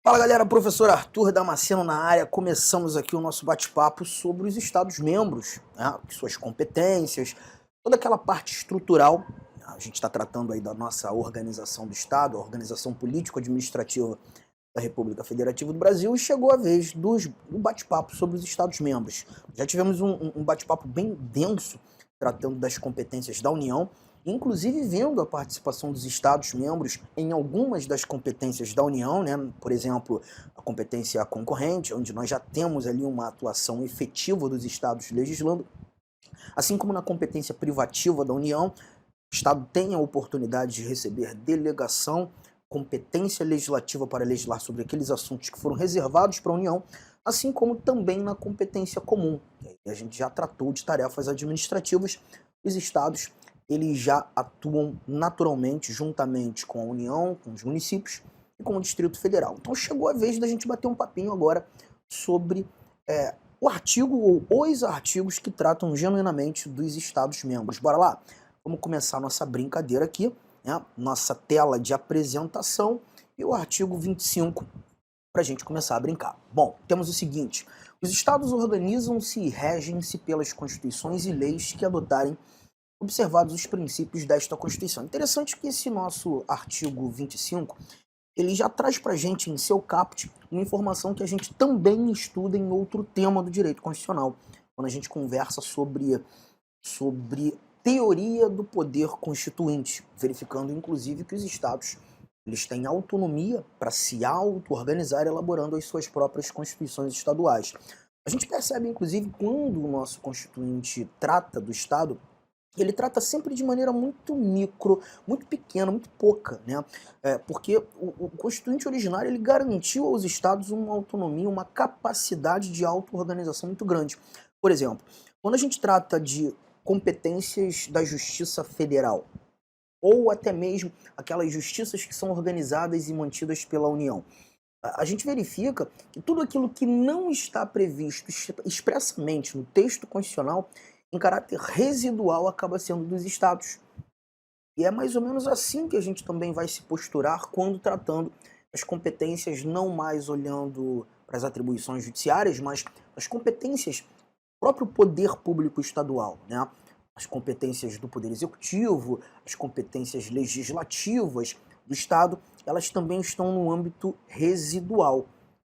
Fala galera, professor Arthur Damasceno na área. Começamos aqui o nosso bate-papo sobre os Estados-membros, né, suas competências, toda aquela parte estrutural. A gente está tratando aí da nossa organização do Estado, a organização político-administrativa da República Federativa do Brasil, e chegou a vez do bate-papo sobre os Estados-membros. Já tivemos um bate-papo bem denso tratando das competências da União, inclusive vendo a participação dos Estados-membros em algumas das competências da União, né? Por exemplo, a competência concorrente, onde nós já temos ali uma atuação efetiva dos Estados legislando, assim como na competência privativa da União, o Estado tem a oportunidade de receber delegação, competência legislativa para legislar sobre aqueles assuntos que foram reservados para a União, assim como também na competência comum. E a gente já tratou de tarefas administrativas. Os Estados eles já atuam naturalmente juntamente com a União, com os municípios e com o Distrito Federal. Então chegou a vez da gente bater um papinho agora sobre o artigo ou os artigos que tratam genuinamente dos Estados-membros. Bora lá? Vamos começar nossa brincadeira aqui, né? Nossa tela de apresentação e o artigo 25 para a gente começar a brincar. Bom, temos o seguinte: os Estados organizam-se e regem-se pelas constituições e leis que adotarem, observados os princípios desta Constituição. Interessante que esse nosso artigo 25, ele já traz para a gente em seu caput uma informação que a gente também estuda em outro tema do direito constitucional, quando a gente conversa sobre teoria do poder constituinte, verificando inclusive que os estados eles têm autonomia para se auto-organizar, elaborando as suas próprias constituições estaduais. A gente percebe inclusive quando o nosso constituinte trata do estado, ele trata sempre de maneira muito micro, muito pequena, muito pouca, né? Porque o Constituinte originário ele garantiu aos estados uma autonomia, uma capacidade de auto-organização muito grande. Por exemplo, quando a gente trata de competências da Justiça Federal, ou até mesmo aquelas justiças que são organizadas e mantidas pela União, a gente verifica que tudo aquilo que não está previsto expressamente no texto constitucional em caráter residual acaba sendo dos estados. E é mais ou menos assim que a gente também vai se posturar quando tratando as competências, não mais olhando para as atribuições judiciárias, mas as competências do próprio poder público estadual, né? As competências do poder executivo, as competências legislativas do estado, elas também estão no âmbito residual.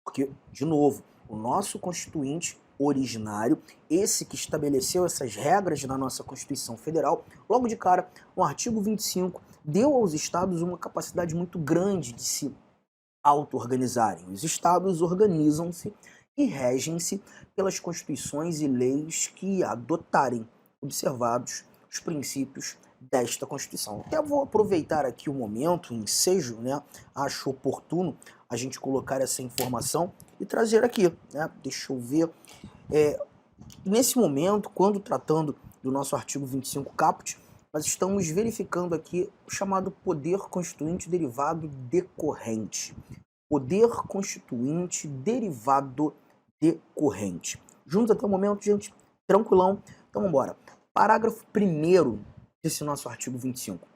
Porque, de novo, o nosso constituinte originário, esse que estabeleceu essas regras na nossa Constituição Federal, logo de cara, no artigo 25, deu aos estados uma capacidade muito grande de se auto-organizarem. Os estados organizam-se e regem-se pelas constituições e leis que adotarem, observados os princípios desta Constituição. Até vou aproveitar aqui o momento, o ensejo, né? Acho oportuno a gente colocar essa informação e trazer aqui, né? Deixa eu ver. Nesse momento, quando tratando do nosso artigo 25 caput, nós estamos verificando aqui o chamado poder constituinte derivado decorrente. Poder constituinte derivado decorrente. Juntos até o momento, gente? Tranquilão? Então vamos embora. Parágrafo 1º desse nosso artigo 25.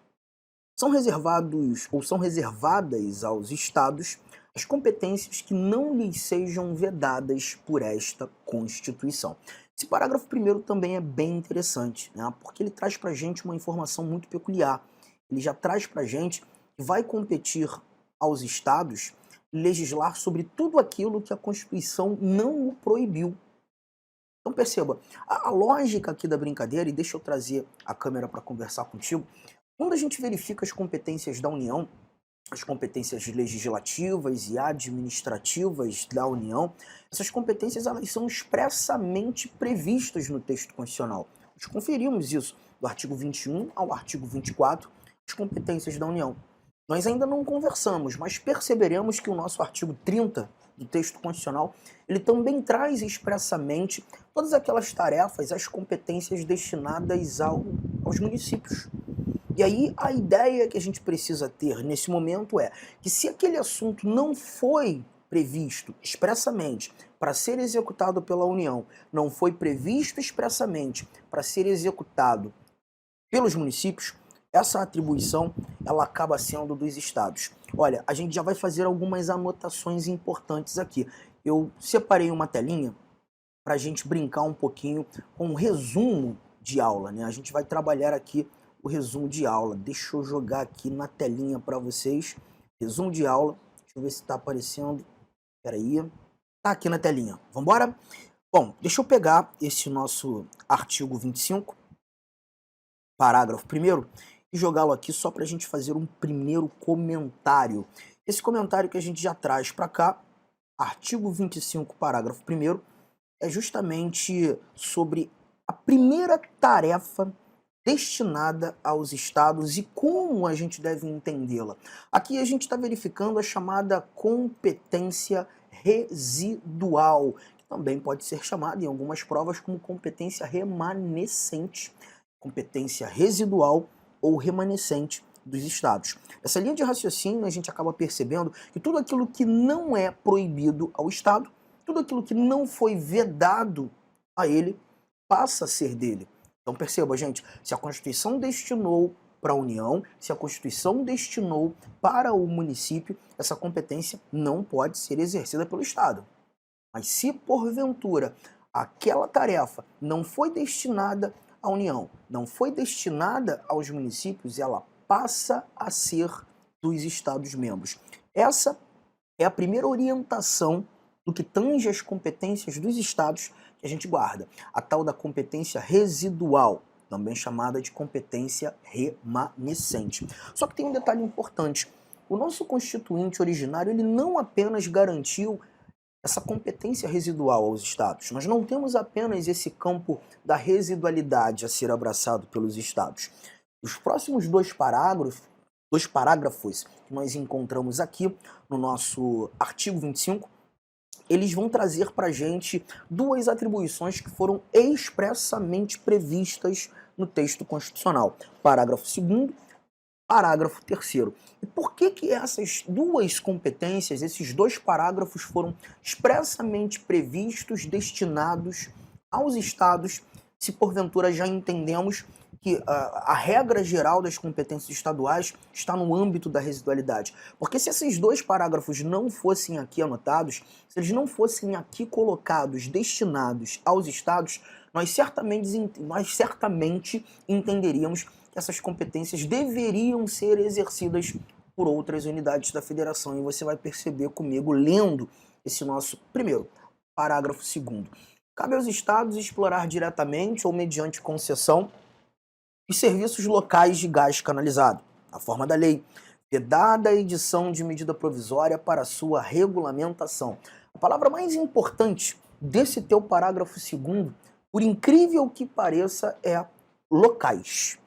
São reservados ou são reservadas aos estados as competências que não lhes sejam vedadas por esta Constituição. Esse parágrafo 1º também é bem interessante, né? Porque ele traz para a gente uma informação muito peculiar. Ele já traz para a gente que vai competir aos estados legislar sobre tudo aquilo que a Constituição não o proibiu. Então perceba, a lógica aqui da brincadeira, e deixa eu trazer a câmera para conversar contigo, quando a gente verifica as competências da União, as competências legislativas e administrativas da União, essas competências elas são expressamente previstas no texto constitucional. Nós conferimos isso do artigo 21 ao artigo 24, as competências da União. Nós ainda não conversamos, mas perceberemos que o nosso artigo 30 do texto constitucional, ele também traz expressamente todas aquelas tarefas, as competências destinadas aos municípios. E aí a ideia que a gente precisa ter nesse momento é que se aquele assunto não foi previsto expressamente para ser executado pela União, não foi previsto expressamente para ser executado pelos municípios, essa atribuição ela acaba sendo dos estados. Olha, a gente já vai fazer algumas anotações importantes aqui. Eu separei uma telinha para a gente brincar um pouquinho com um resumo de aula, né? A gente vai trabalhar aqui o resumo de aula. Deixa eu jogar aqui na telinha para vocês. Resumo de aula. Deixa eu ver se está aparecendo. Espera aí. Tá aqui na telinha. Vamos embora? Bom, deixa eu pegar esse nosso artigo 25, parágrafo 1º, e jogá-lo aqui só para a gente fazer um primeiro comentário. Esse comentário que a gente já traz para cá, artigo 25, parágrafo 1º, é justamente sobre a primeira tarefa destinada aos estados e como a gente deve entendê-la. Aqui a gente está verificando a chamada competência residual, que também pode ser chamada em algumas provas como competência remanescente, competência residual ou remanescente dos estados. Essa linha de raciocínio a gente acaba percebendo que tudo aquilo que não é proibido ao estado, tudo aquilo que não foi vedado a ele, passa a ser dele. Então perceba, gente, se a Constituição destinou para a União, se a Constituição destinou para o município, essa competência não pode ser exercida pelo Estado. Mas se porventura aquela tarefa não foi destinada à União, não foi destinada aos municípios, ela passa a ser dos Estados-membros. Essa é a primeira orientação do que tange as competências dos estados que a gente guarda. A tal da competência residual, também chamada de competência remanescente. Só que tem um detalhe importante. O nosso constituinte originário, ele não apenas garantiu essa competência residual aos estados. Nós não temos apenas esse campo da residualidade a ser abraçado pelos estados. Os próximos dois parágrafos que nós encontramos aqui no nosso artigo 25, eles vão trazer para a gente duas atribuições que foram expressamente previstas no texto constitucional. Parágrafo 2º, parágrafo 3º. E por que essas duas competências, esses dois parágrafos foram expressamente previstos, destinados aos estados, se porventura já entendemos que a regra geral das competências estaduais está no âmbito da residualidade. Porque se esses dois parágrafos não fossem aqui anotados, se eles não fossem aqui colocados, destinados aos estados, nós certamente entenderíamos que essas competências deveriam ser exercidas por outras unidades da federação. E você vai perceber comigo, lendo esse nosso primeiro parágrafo 2º. Cabe aos estados explorar diretamente ou mediante concessão os serviços locais de gás canalizado, na forma da lei, vedada a edição de medida provisória para sua regulamentação. A palavra mais importante desse teu parágrafo 2º, por incrível que pareça, é locais.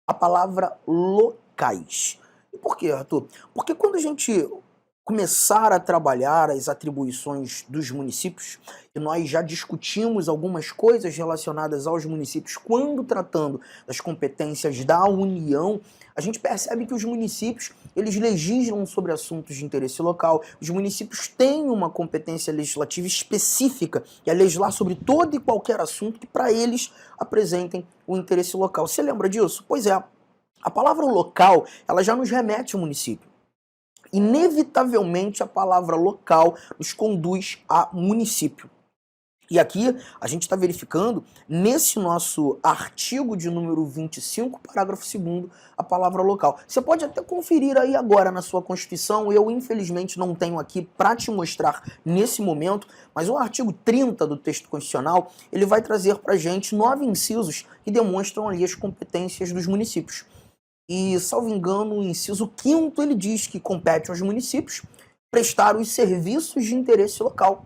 A palavra locais. E por quê, Arthur? Porque quando a gente começar a trabalhar as atribuições dos municípios, e nós já discutimos algumas coisas relacionadas aos municípios quando tratando das competências da União, a gente percebe que os municípios, eles legislam sobre assuntos de interesse local, os municípios têm uma competência legislativa específica, que é legislar sobre todo e qualquer assunto que para eles apresentem o interesse local. Você lembra disso? Pois é, a palavra local, ela já nos remete ao município. Inevitavelmente a palavra local nos conduz a município. E aqui a gente está verificando, nesse nosso artigo de número 25, parágrafo 2º, a palavra local. Você pode até conferir aí agora na sua Constituição, eu infelizmente não tenho aqui para te mostrar nesse momento, mas o artigo 30 do texto constitucional, ele vai trazer para a gente 9 incisos que demonstram ali as competências dos municípios. E, salvo engano, o inciso 5º ele diz que compete aos municípios prestar os serviços de interesse local.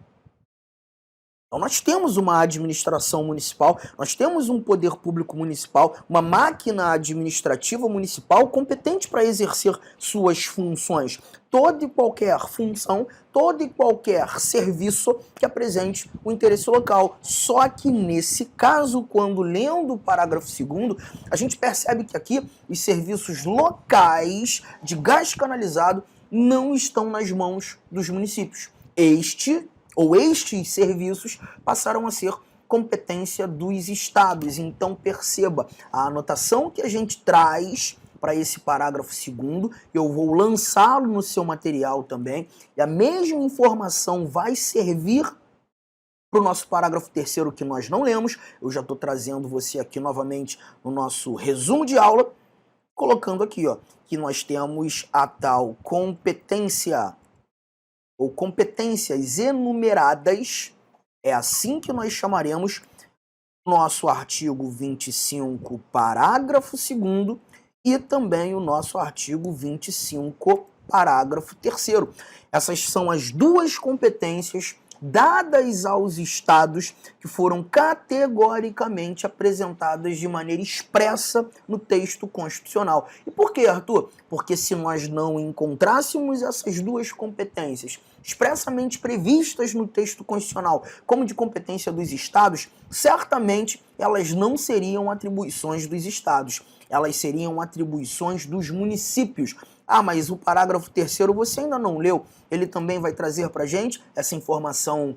Então nós temos uma administração municipal, nós temos um poder público municipal, uma máquina administrativa municipal competente para exercer suas funções. Toda e qualquer função, todo e qualquer serviço que apresente o interesse local. Só que nesse caso, quando lendo o parágrafo 2º, a gente percebe que aqui os serviços locais de gás canalizado não estão nas mãos dos municípios. Estes serviços passaram a ser competência dos estados. Então perceba, a anotação que a gente traz para esse parágrafo 2º, eu vou lançá-lo no seu material também, e a mesma informação vai servir para o nosso parágrafo 3º que nós não lemos. Eu já estou trazendo você aqui novamente no nosso resumo de aula, colocando aqui, ó, que nós temos a tal competência, ou competências enumeradas, é assim que nós chamaremos nosso artigo 25, parágrafo 2º, e também o nosso artigo 25, parágrafo 3º. Essas são as duas competências dadas aos estados que foram categoricamente apresentadas de maneira expressa no texto constitucional. E por quê, Arthur? Porque se nós não encontrássemos essas duas competências expressamente previstas no texto constitucional como de competência dos estados, certamente elas não seriam atribuições dos estados, elas seriam atribuições dos municípios. Ah, mas o parágrafo 3º você ainda não leu, ele também vai trazer para a gente essa informação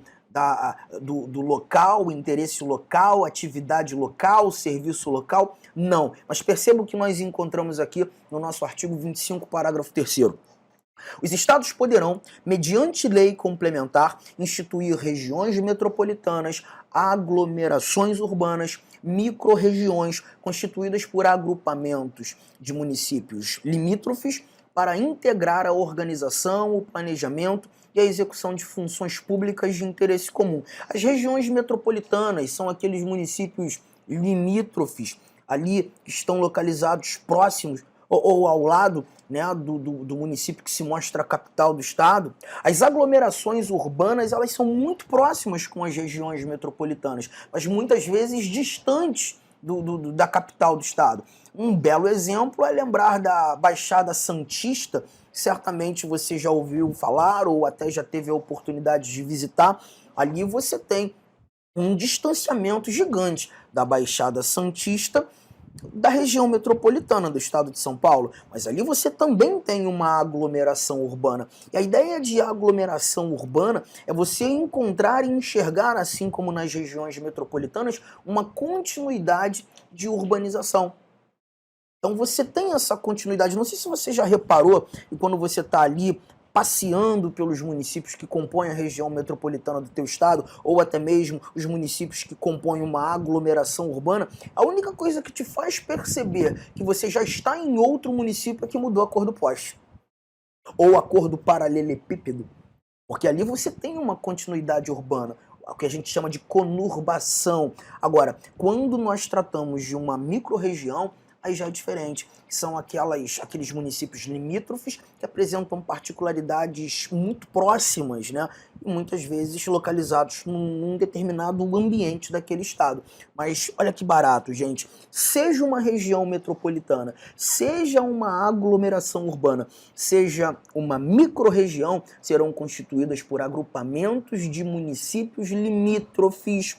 do local, interesse local, atividade local, serviço local? Não, mas perceba o que nós encontramos aqui no nosso artigo 25, parágrafo 3º. Os estados poderão, mediante lei complementar, instituir regiões metropolitanas, aglomerações urbanas, micro-regiões constituídas por agrupamentos de municípios limítrofes para integrar a organização, o planejamento e a execução de funções públicas de interesse comum. As regiões metropolitanas são aqueles municípios limítrofes, ali que estão localizados próximos ou ao lado, né, do município que se mostra a capital do estado. As aglomerações urbanas, elas são muito próximas com as regiões metropolitanas, mas muitas vezes distantes da capital do estado. Um belo exemplo é lembrar da Baixada Santista, certamente você já ouviu falar ou até já teve a oportunidade de visitar. Ali você tem um distanciamento gigante da Baixada Santista da região metropolitana do estado de São Paulo, mas ali você também tem uma aglomeração urbana. E a ideia de aglomeração urbana é você encontrar e enxergar, assim como nas regiões metropolitanas, uma continuidade de urbanização. Então você tem essa continuidade. Não sei se você já reparou, e quando você está ali passeando pelos municípios que compõem a região metropolitana do teu estado, ou até mesmo os municípios que compõem uma aglomeração urbana, a única coisa que te faz perceber que você já está em outro município é que mudou a cor do poste, ou a cor do paralelepípedo, porque ali você tem uma continuidade urbana, o que a gente chama de conurbação. Agora, quando nós tratamos de uma micro-região, aí já é diferente. São aqueles municípios limítrofes que apresentam particularidades muito próximas, né? E muitas vezes localizados num determinado ambiente daquele estado. Mas olha que barato, gente. Seja uma região metropolitana, seja uma aglomeração urbana, seja uma micro-região, serão constituídas por agrupamentos de municípios limítrofes,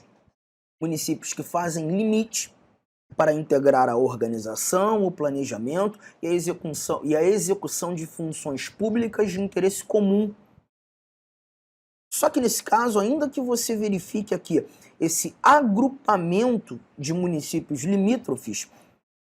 municípios que fazem limite para integrar a organização, o planejamento e a execução de funções públicas de interesse comum. Só que nesse caso, ainda que você verifique aqui esse agrupamento de municípios limítrofes,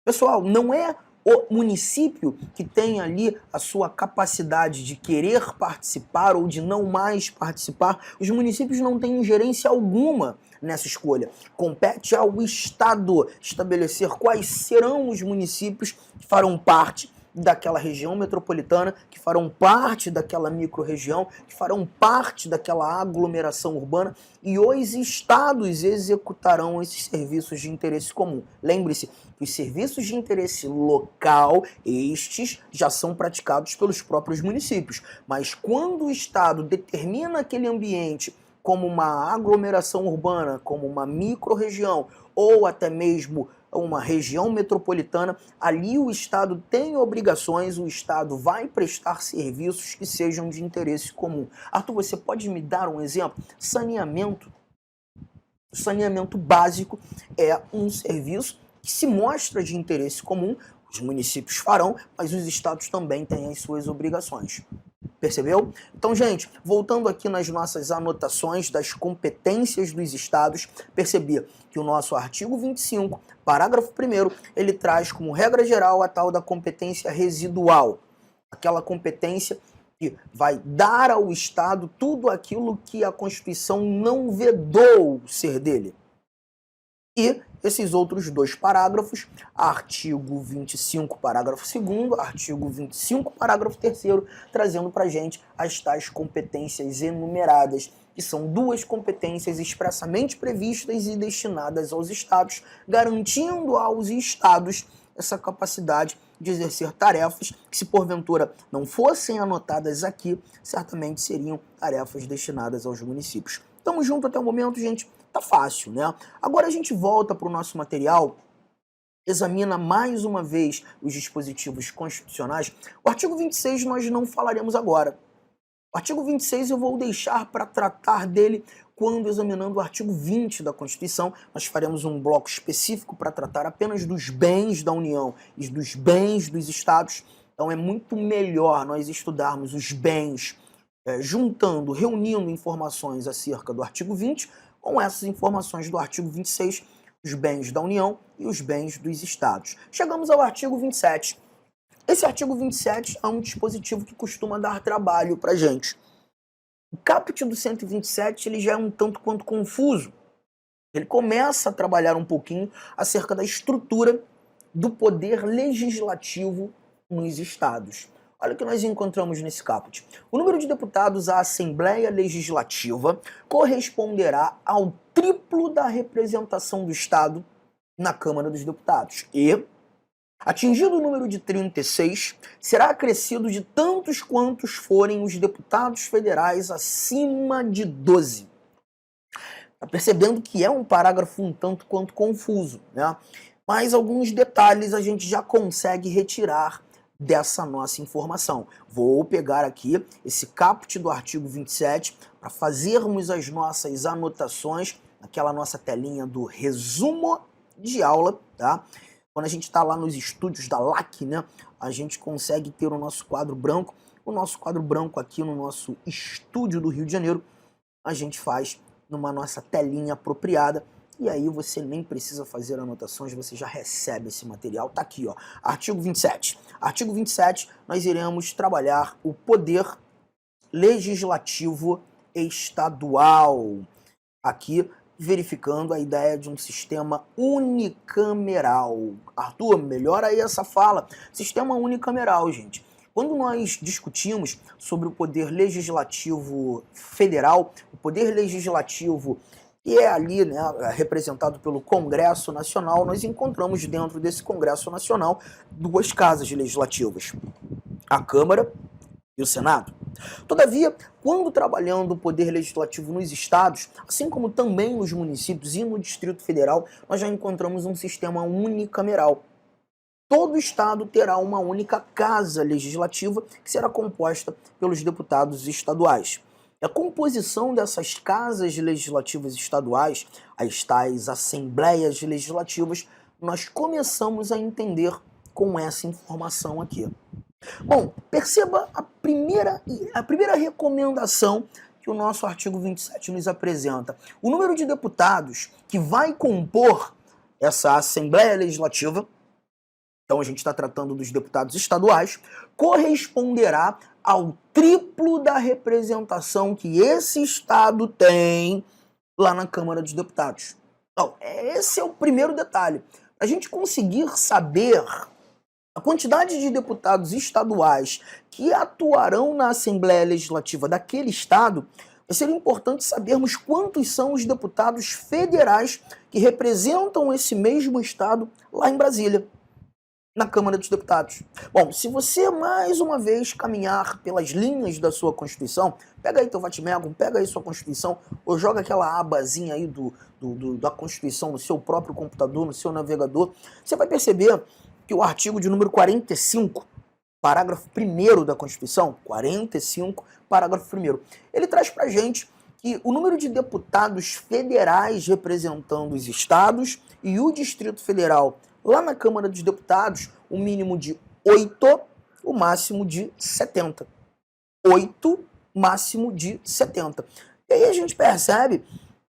pessoal, não é o município que tem ali a sua capacidade de querer participar ou de não mais participar. Os municípios não têm ingerência alguma nessa escolha. Compete ao Estado estabelecer quais serão os municípios que farão parte daquela região metropolitana, que farão parte daquela micro-região, que farão parte daquela aglomeração urbana, e os estados executarão esses serviços de interesse comum. Lembre-se que os serviços de interesse local, estes já são praticados pelos próprios municípios, mas quando o estado determina aquele ambiente como uma aglomeração urbana, como uma micro-região, ou até mesmo uma região metropolitana, ali o Estado tem obrigações, o Estado vai prestar serviços que sejam de interesse comum. Arthur, você pode me dar um exemplo? Saneamento. O saneamento básico é um serviço que se mostra de interesse comum, os municípios farão, mas os estados também têm as suas obrigações. Percebeu? Então, gente, voltando aqui nas nossas anotações das competências dos estados, percebi que o nosso artigo 25, parágrafo 1º, ele traz como regra geral a tal da competência residual, aquela competência que vai dar ao Estado tudo aquilo que a Constituição não vedou ser dele. E esses outros dois parágrafos, artigo 25, parágrafo 2º, artigo 25, parágrafo 3º, trazendo para a gente as tais competências enumeradas, que são duas competências expressamente previstas e destinadas aos Estados, garantindo aos Estados essa capacidade de exercer tarefas que, se porventura não fossem anotadas aqui, certamente seriam tarefas destinadas aos municípios. Tamo junto até o momento, gente? Tá fácil, né? Agora a gente volta para o nosso material, examina mais uma vez os dispositivos constitucionais. O artigo 26 nós não falaremos agora. O artigo 26 eu vou deixar para tratar dele quando examinando o artigo 20 da Constituição. Nós faremos um bloco específico para tratar apenas dos bens da União e dos bens dos Estados. Então é muito melhor nós estudarmos os bens juntando, reunindo informações acerca do artigo 20 com essas informações do artigo 26, os bens da União e os bens dos Estados. Chegamos ao artigo 27. Esse artigo 27 é um dispositivo que costuma dar trabalho para a gente. O caput do 127 ele já é um tanto quanto confuso. Ele começa a trabalhar um pouquinho acerca da estrutura do poder legislativo nos Estados. Olha o que nós encontramos nesse caput. O número de deputados à Assembleia Legislativa corresponderá ao triplo da representação do Estado na Câmara dos Deputados. E, atingido o número de 36, será acrescido de tantos quantos forem os deputados federais acima de 12. Está percebendo que é um parágrafo um tanto quanto confuso, né? Mas alguns detalhes a gente já consegue retirar dessa nossa informação. Vou pegar aqui esse caput do artigo 27 para fazermos as nossas anotações naquela nossa telinha do resumo de aula, tá? Quando a gente está lá nos estúdios da LAC, né, a gente consegue ter o nosso quadro branco. O nosso quadro branco aqui no nosso estúdio do Rio de Janeiro, a gente faz numa nossa telinha apropriada. E aí você nem precisa fazer anotações, você já recebe esse material. Tá aqui, ó, artigo 27. Artigo 27, nós iremos trabalhar o poder legislativo estadual. Aqui, verificando a ideia de um sistema unicameral. Arthur, melhora aí essa fala. Sistema unicameral, gente. Quando nós discutimos sobre o poder legislativo federal, o poder legislativo que é ali, né, representado pelo Congresso Nacional, nós encontramos dentro desse Congresso Nacional duas casas legislativas, a Câmara e o Senado. Todavia, quando trabalhando o poder legislativo nos estados, assim como também nos municípios e no Distrito Federal, nós já encontramos um sistema unicameral. Todo estado terá uma única casa legislativa que será composta pelos deputados estaduais. A composição dessas casas legislativas estaduais, as tais assembleias legislativas, nós começamos a entender com essa informação aqui. Bom, perceba a primeira recomendação que o nosso artigo 27 nos apresenta. O número de deputados que vai compor essa Assembleia Legislativa, então a gente está tratando dos deputados estaduais, corresponderá ao triplo da representação que esse estado tem lá na Câmara dos Deputados. Então, esse é o primeiro detalhe. Para a gente conseguir saber a quantidade de deputados estaduais que atuarão na Assembleia Legislativa daquele estado, vai ser importante sabermos quantos são os deputados federais que representam esse mesmo estado lá em Brasília, na Câmara dos Deputados. Bom, se você mais uma vez caminhar pelas linhas da sua Constituição, pega aí teu Vatmegum, pega aí sua Constituição, ou joga aquela abazinha aí da Constituição no seu próprio computador, no seu navegador, você vai perceber que o artigo de número 45, parágrafo 1º da Constituição, 45, parágrafo 1º, ele traz pra gente que o número de deputados federais representando os estados e o Distrito Federal lá na Câmara dos Deputados, o mínimo de 8, o máximo de 70. 8, máximo de 70. E aí a gente percebe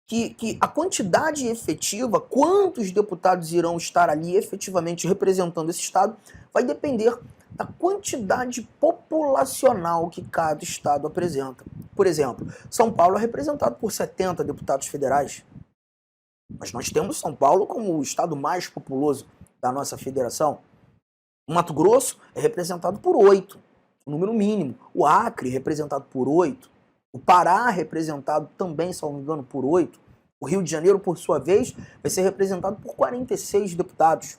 que a quantidade efetiva, quantos deputados irão estar ali efetivamente representando esse estado, vai depender da quantidade populacional que cada estado apresenta. Por exemplo, São Paulo é representado por 70 deputados federais, mas nós temos São Paulo como o estado mais populoso da nossa federação. O Mato Grosso é representado por 8, o número mínimo. O Acre, representado por 8. O Pará, representado também, se não me engano, por 8. O Rio de Janeiro, por sua vez, vai ser representado por 46 deputados.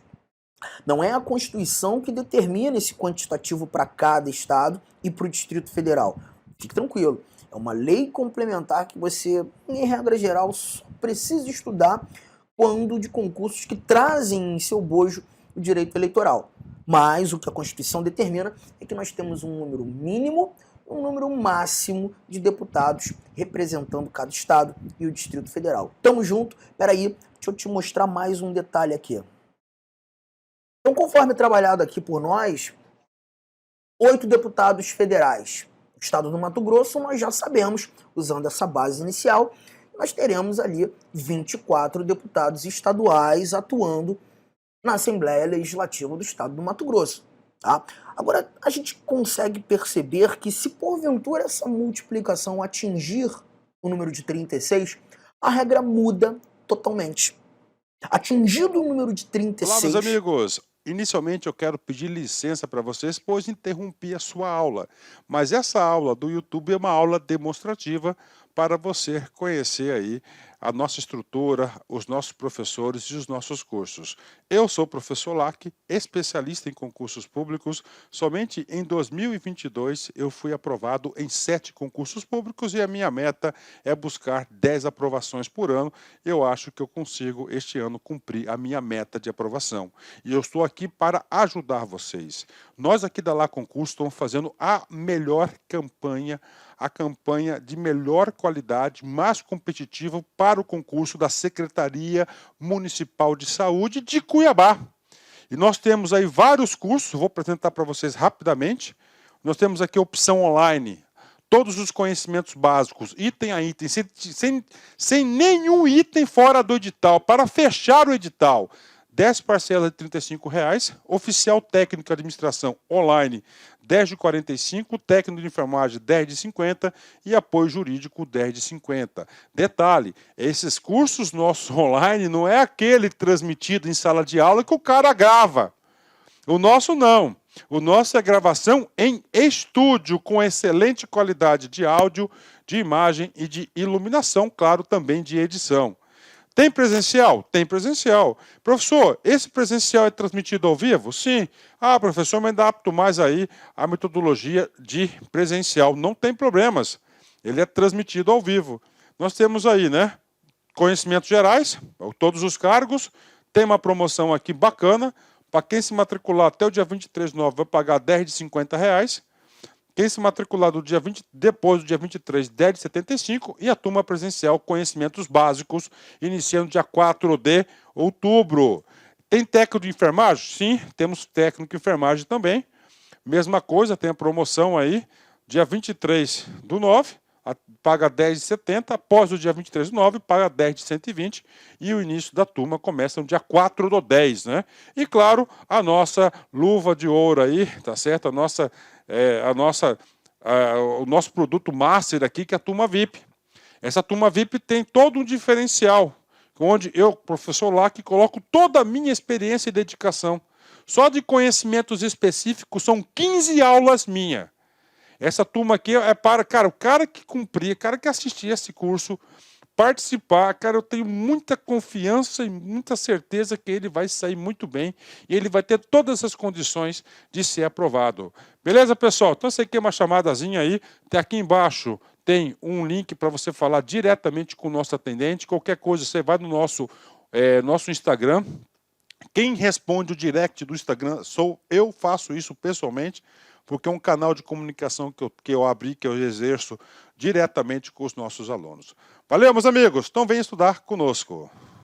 Não é a Constituição que determina esse quantitativo para cada estado e para o Distrito Federal. Fique tranquilo. É uma lei complementar que você, em regra geral, só precisa estudar quando de concursos que trazem em seu bojo o direito eleitoral. Mas o que a Constituição determina é que nós temos um número mínimo, um número máximo de deputados representando cada estado e o Distrito Federal. Tamo junto? Peraí, deixa eu te mostrar mais um detalhe aqui. Então, conforme trabalhado aqui por nós, 8 deputados federais. O estado do Mato Grosso, nós já sabemos, usando essa base inicial, nós teremos ali 24 deputados estaduais atuando na Assembleia Legislativa do Estado do Mato Grosso. Tá? Agora, a gente consegue perceber que se porventura essa multiplicação atingir o número de 36, a regra muda totalmente. Atingido o número de 36... Olá, meus amigos! Inicialmente eu quero pedir licença para vocês, pois interrompi a sua aula. Mas essa aula do YouTube é uma aula demonstrativa para você conhecer aí a nossa estrutura, os nossos professores e os nossos cursos. Eu sou o professor Lac, especialista em concursos públicos. Somente em 2022 eu fui aprovado em 7 concursos públicos e a minha meta é buscar 10 aprovações por ano. Eu acho que eu consigo este ano cumprir a minha meta de aprovação. E eu estou aqui para ajudar vocês. Nós aqui da Lá Concurso estamos fazendo a melhor campanha, a campanha de melhor qualidade, mais competitiva para o concurso da Secretaria Municipal de Saúde de Cuiabá. E nós temos aí vários cursos, vou apresentar para vocês rapidamente. Nós temos aqui a opção online, todos os conhecimentos básicos, item a item, sem nenhum item fora do edital, para fechar o edital. 10 parcelas de R$ 35,00, oficial técnico de administração online 10 de 45, técnico de enfermagem 10 de 50 e apoio jurídico 10 de 50. Detalhe, esses cursos nossos online não é aquele transmitido em sala de aula que o cara grava. O nosso não. O nosso é gravação em estúdio com excelente qualidade de áudio, de imagem e de iluminação, claro, também de edição. Tem presencial? Tem presencial. Professor, esse presencial é transmitido ao vivo? Sim. Ah, professor, me adapto mais aí à metodologia de presencial. Não tem problemas. Ele é transmitido ao vivo. Nós temos aí, né? Conhecimentos gerais, todos os cargos. Tem uma promoção aqui bacana. Para quem se matricular até o dia 23/9 vai pagar 10 de R$50. Quem se matricular depois do dia 23, 10 de 75, e a turma presencial Conhecimentos Básicos, iniciando dia 4 de outubro. Tem técnico de enfermagem? Sim, temos técnico de enfermagem também. Mesma coisa, tem a promoção aí, dia 23/9, paga 10 de 70, após o dia 23/9, paga 10 de 120, e o início da turma começa no dia 4/10, né? E claro, a nossa luva de ouro aí, tá certo? O nosso produto master aqui, que é a turma VIP. Essa turma VIP tem todo um diferencial, onde eu, professor Lac, coloco toda a minha experiência e dedicação. Só de conhecimentos específicos são 15 aulas minhas. Essa turma aqui é para, cara, o cara que cumprir, o cara que assistir esse curso, participar, cara, eu tenho muita confiança e muita certeza que ele vai sair muito bem e ele vai ter todas as condições de ser aprovado. Beleza, pessoal? Então, essa aqui é uma chamadazinha aí, até aqui embaixo tem um link para você falar diretamente com o nosso atendente. Qualquer coisa, você vai no nosso Instagram. Quem responde o direct do Instagram sou eu, faço isso pessoalmente, porque é um canal de comunicação que eu abri, que eu exerço diretamente com os nossos alunos. Valeu, meus amigos. Então, venham estudar conosco.